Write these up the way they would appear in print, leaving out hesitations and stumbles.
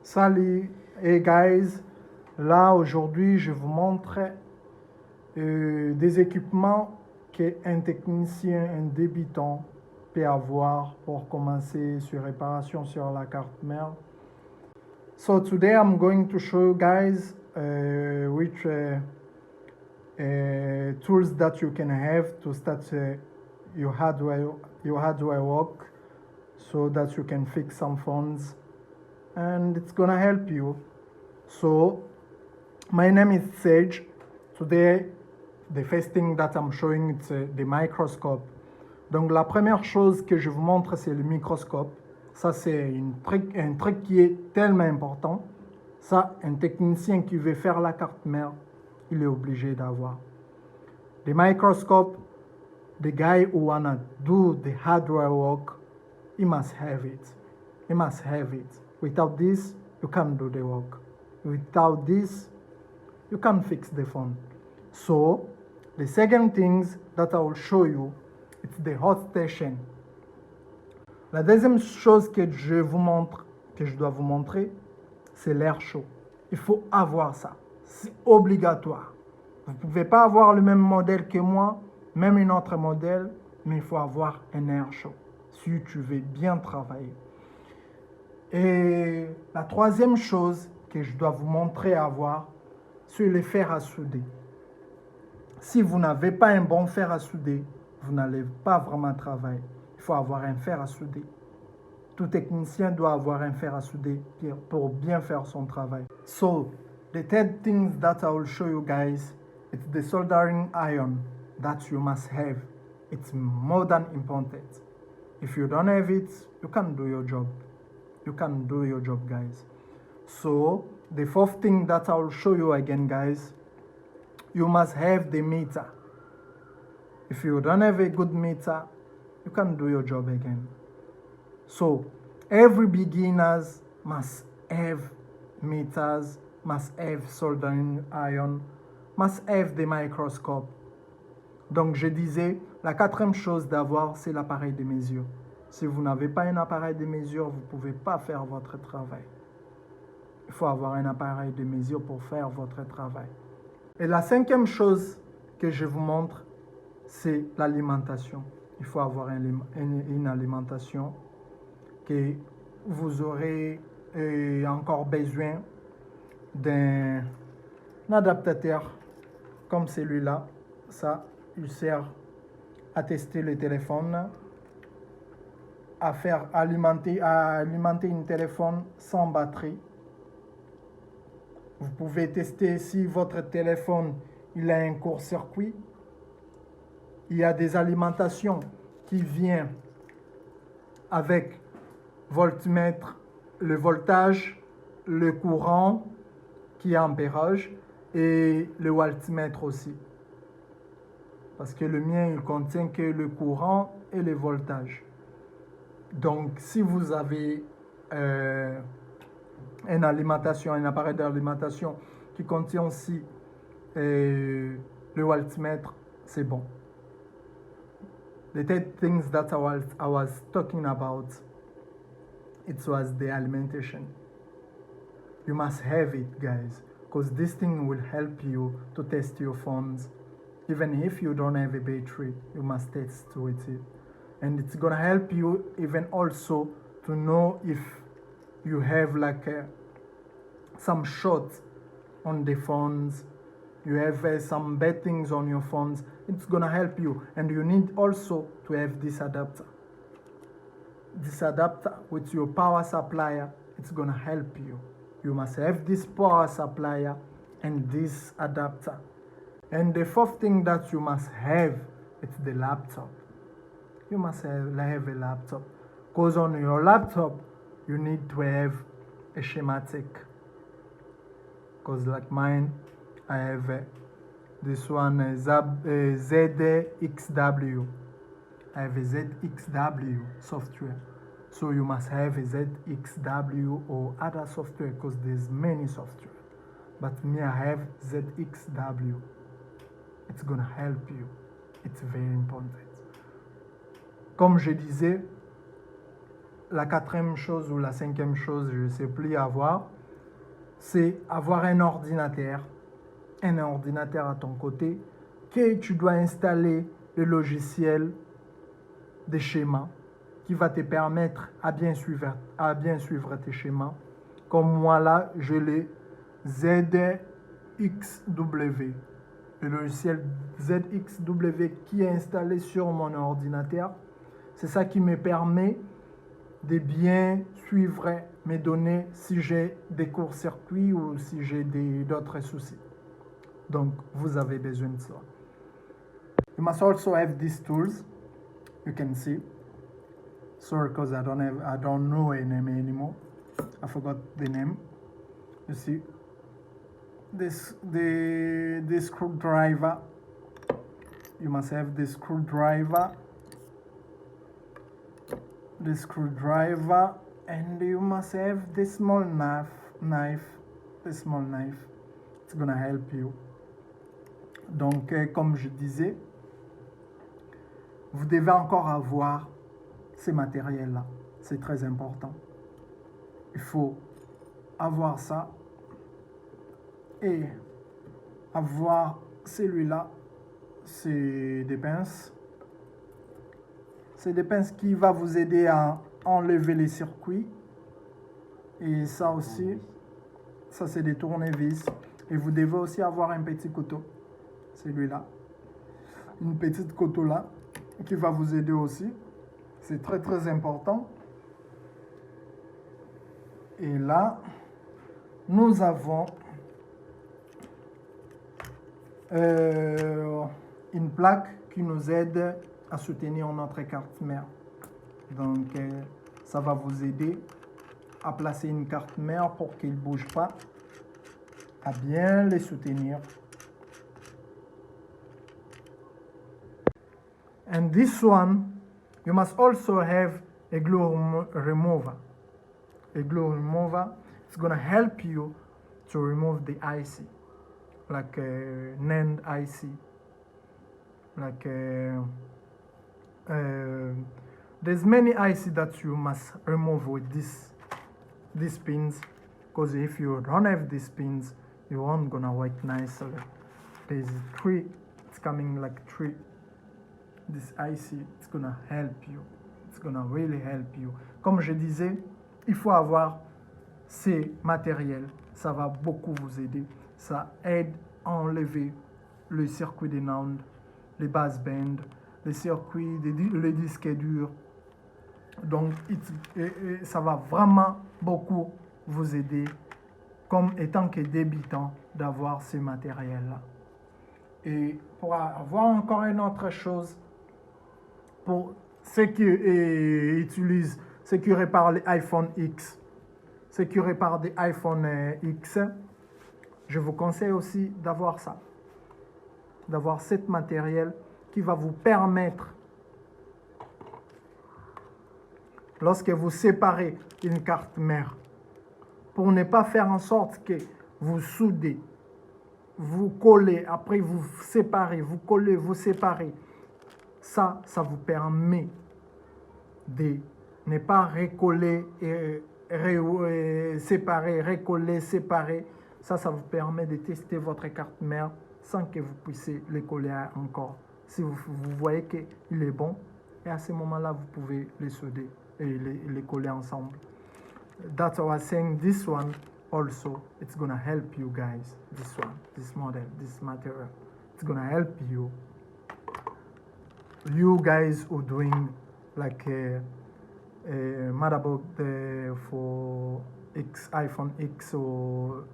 Salut, hey guys, là aujourd'hui je vous montre des équipements qu'un technicien, un débutant peut avoir pour commencer sur réparation sur la carte mère. So today I'm going to show you guys which tools that you can have to start your hardware work so that you can fix some phones and it's gonna help you. So my name is Sage. Today the first thing that I'm showing is the microscope. Donc la première chose que je vous montre c'est le microscope. Ça c'est un truc qui est tellement important. Ça, un technicien qui veut faire la carte mère, il est obligé d'avoir. The microscope, the guy who wanna do the hardware work, he must have it. He must have it. Without this, you can't do the work. Without this, you can't fix the phone. So, the second things that I will show you, it's the hot station. La deuxième chose que je dois vous montrer, c'est l'air chaud. Il faut avoir ça. C'est obligatoire. Vous ne pouvez pas avoir le même modèle que moi, même un autre modèle, mais il faut avoir un air chaud si tu veux bien travailler. Et la troisième chose que je dois vous montrer à avoir, c'est le fer à souder. Si vous n'avez pas un bon fer à souder, vous n'allez pas vraiment travailler. Il faut avoir un fer à souder. Tout technicien doit avoir un fer à souder pour bien faire son travail. So, the third thing that I will show you guys, it's the soldering iron that you must have. It's more than important. If you don't have it, you can't do your job. You can't do your job, guys. So, the fourth thing that I will show you again, guys, you must have the meter. If you don't have a good meter, you can't do your job again. So, every beginners must have meters, must have soldering iron, must have the microscope. Donc, je disais, la quatrième chose d'avoir, c'est l'appareil de mesure. Si vous n'avez pas un appareil de mesure, vous ne pouvez pas faire votre travail. Il faut avoir un appareil de mesure pour faire votre travail. Et la cinquième chose que je vous montre, c'est l'alimentation. Il faut avoir une alimentation que vous aurez encore besoin d'un adaptateur comme celui-là. Ça, il sert à tester le téléphone, à alimenter un téléphone sans batterie. Vous pouvez tester si votre téléphone il a un court-circuit. Il y a des alimentations qui viennent avec voltmètre, le voltage, le courant qui est ampérage et le voltmètre aussi. Parce que le mien, il contient que le courant et le voltage. Donc, si vous avez une alimentation, un appareil d'alimentation qui contient aussi le voltmètre, c'est bon. The third things that I was talking about, it was the alimentation. You must have it, guys, because this thing will help you to test your phones. Even if you don't have a battery, you must test with it. And it's gonna help you even also to know if you have like some shots on the phones, you have some bad things on your phones, it's gonna help you. And you need also to have this adapter. This adapter with your power supplier, it's gonna help you. You must have this power supplier and this adapter. And the fourth thing that you must have, it's the laptop. You must have a laptop. Because on your laptop, you need to have a schematic. Because like mine, I have this one ZXW. I have a ZXW software. So you must have a ZXW or other software because there's many software. But me, I have ZXW. It's gonna help you. It's very important. Comme je disais, la quatrième chose ou la cinquième chose, je ne sais plus avoir, c'est avoir un ordinateur à ton côté, que tu dois installer le logiciel des schémas qui va te permettre à bien suivre tes schémas. Comme moi là, je l'ai ZXW. Le logiciel ZXW qui est installé sur mon ordinateur, c'est ça qui me permet de bien suivre mes données si j'ai des courts-circuits ou si j'ai d'autres soucis. Donc, vous avez besoin de ça. You must also have these tools. You can see. Sorry, because I don't know a name anymore. I forgot the name. You see, the screwdriver. You must have the screwdriver. And you must have the small knife. It's gonna help you. Donc, comme je disais, vous devez encore avoir ces matériels-là. C'est très important. Il faut avoir ça et avoir celui-là. C'est des pinces. C'est des pinces qui vont vous aider à enlever les circuits. Et ça aussi, ça c'est des tournevis. Et vous devez aussi avoir un petit couteau. Celui-là. Une petite couteau là qui va vous aider aussi. C'est très très important. Et là, nous avons une plaque qui nous aide à soutenir notre carte mère. Donc, ça va vous aider à placer une carte mère pour qu'il ne bouge pas, à bien les soutenir. And this one, you must also have a glue remover. A glue remover is going to help you to remove the IC, like a NAND IC. Like there's many IC that you must remove with these pins, because if you don't have these pins, you aren't gonna work nicely. There's three, it's coming like three. This IC, it's gonna help you. It's gonna really help you. Comme je disais, il faut avoir ces matériels. Ça va beaucoup vous aider. Ça aide à enlever le circuit des NAND, les basebands, les circuits, les disques durs. Donc, ça va vraiment beaucoup vous aider, comme étant que débutant, d'avoir ces matériels-là. Et pour avoir encore une autre chose, pour ceux qui utilisent, ceux qui réparent les iPhone X, ceux qui réparent des iPhone X, je vous conseille aussi d'avoir ça, d'avoir cet matériel qui va vous permettre, lorsque vous séparez une carte mère, pour ne pas faire en sorte que vous soudez, vous collez, après vous séparez, vous collez, vous séparez. Ça vous permet de ne pas recoller et séparer, recoller, séparer. Ça vous permet de tester votre carte mère sans que vous puissiez les coller encore. Si vous voyez qu'il est bon, et à ce moment-là, vous pouvez les souder et les coller ensemble. That's why I was saying this one also, it's going to help you guys. This one, this model, this material, it's going to help you. You guys who doing like a motherboard for iPhone X or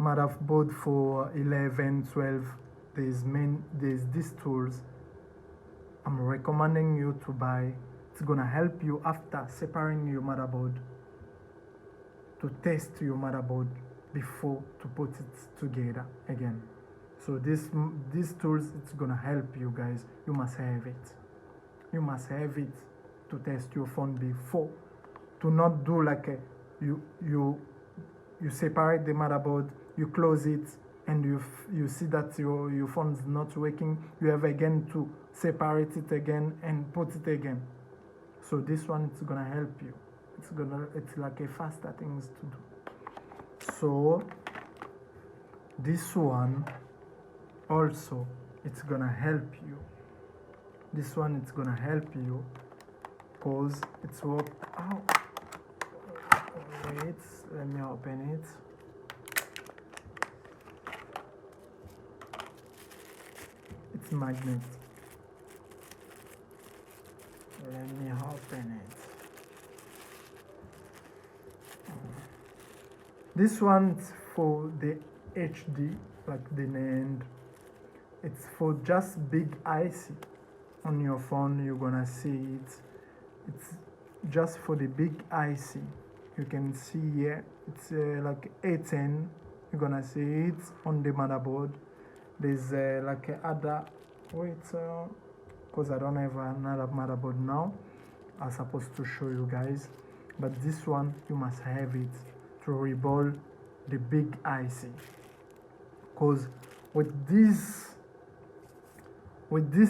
motherboard for 11, 12, there's these tools I'm recommending you to buy. It's gonna help you after separating your motherboard to test your motherboard before to put it together again. So these tools, it's gonna help you guys. You must have it. You must have it to test your phone before. To not do like you separate the motherboard, you close it, and you see that your phone is not working. You have again to separate it again and put it again. So this one it's gonna help you. It's like a faster things to do. So this one also it's gonna help you. This one it's gonna help you because it's worked out. Wait, let me open it. It's magnet. Let me open it. This one's for the HD, like the NAND. It's for just big IC. On your phone, you're gonna see it. It's just for the big IC. You can see here, it's like A10. You're gonna see it on the motherboard. There's like other, wait, because I don't have another motherboard now. I'm supposed to show you guys. But this one, you must have it to reball the big IC. Because with these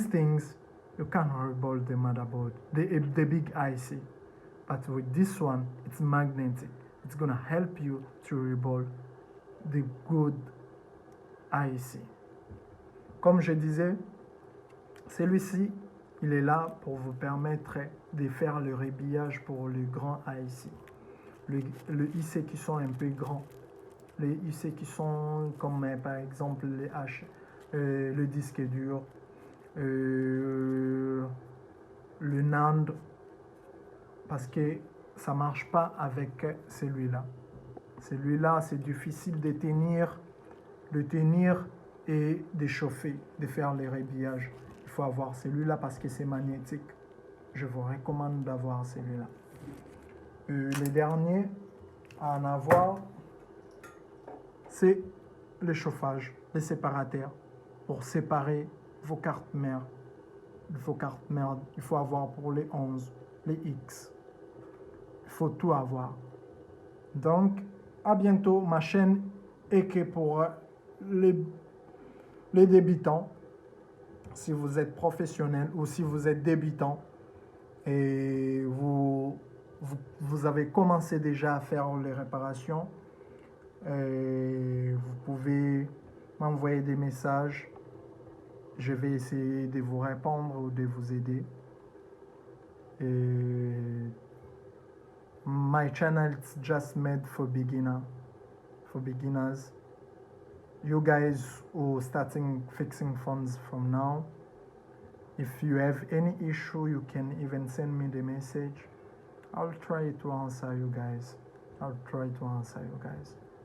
things, you can't reball the motherboard, the big IC. But with this one, it's magnetic. It's gonna help you to reball the good IC. Comme je disais, celui-ci, il est là pour vous permettre de faire le rébillage pour les grands IC. Le IC qui sont un peu grands. Les IC qui sont comme par exemple les le disque dur, le NAND, parce que ça ne marche pas avec celui-là. Celui-là, c'est difficile de tenir et de chauffer, de faire les rébillages. Il faut avoir celui-là parce que c'est magnétique. Je vous recommande d'avoir celui-là. Les derniers à en avoir, c'est le chauffage, les séparateurs pour séparer vos cartes mères. Vos cartes mères, il faut avoir pour les 11, les X. Il faut tout avoir. Donc, à bientôt. Ma chaîne est que pour les débutants. Si vous êtes professionnel ou si vous êtes débutant et vous avez commencé déjà à faire les réparations, vous pouvez m'envoyer des messages. Je vais essayer de vous répondre ou de vous aider. My channel is just made for beginners. You guys who starting fixing phones from now, if you have any issue, you can even send me the message. I'll try to answer you guys.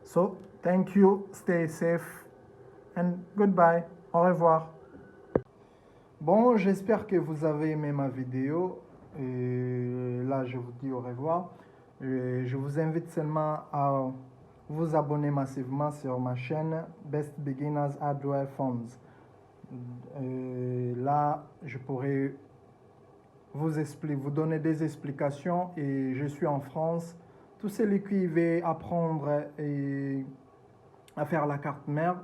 So, thank you, stay safe, and goodbye. Au revoir. Bon, j'espère que vous avez aimé ma vidéo. Et là, je vous dis au revoir. Et je vous invite seulement à vous abonner massivement sur ma chaîne Best Beginners Hardware Phones. Là, je pourrais vous donner des explications et je suis en France. Tous ceux qui veulent apprendre à faire la carte mère,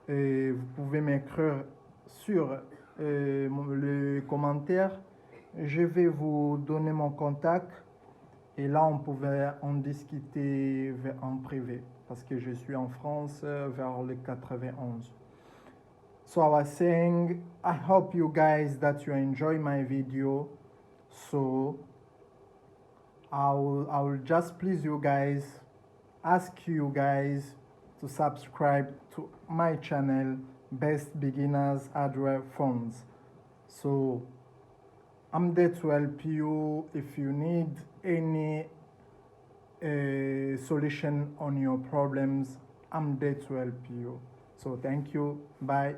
et vous pouvez m'écrire sur les commentaires. Je vais vous donner mon contact. Et là, on pouvait en discuter en privé parce que je suis en France vers le 91. So I was saying, I hope you guys that you enjoy my video. So I will just please you guys, ask you guys to subscribe to my channel, Best Beginners Hardware Phones. So I'm there to help you if you need any solution on your problems. I'm there to help you. So thank you. Bye.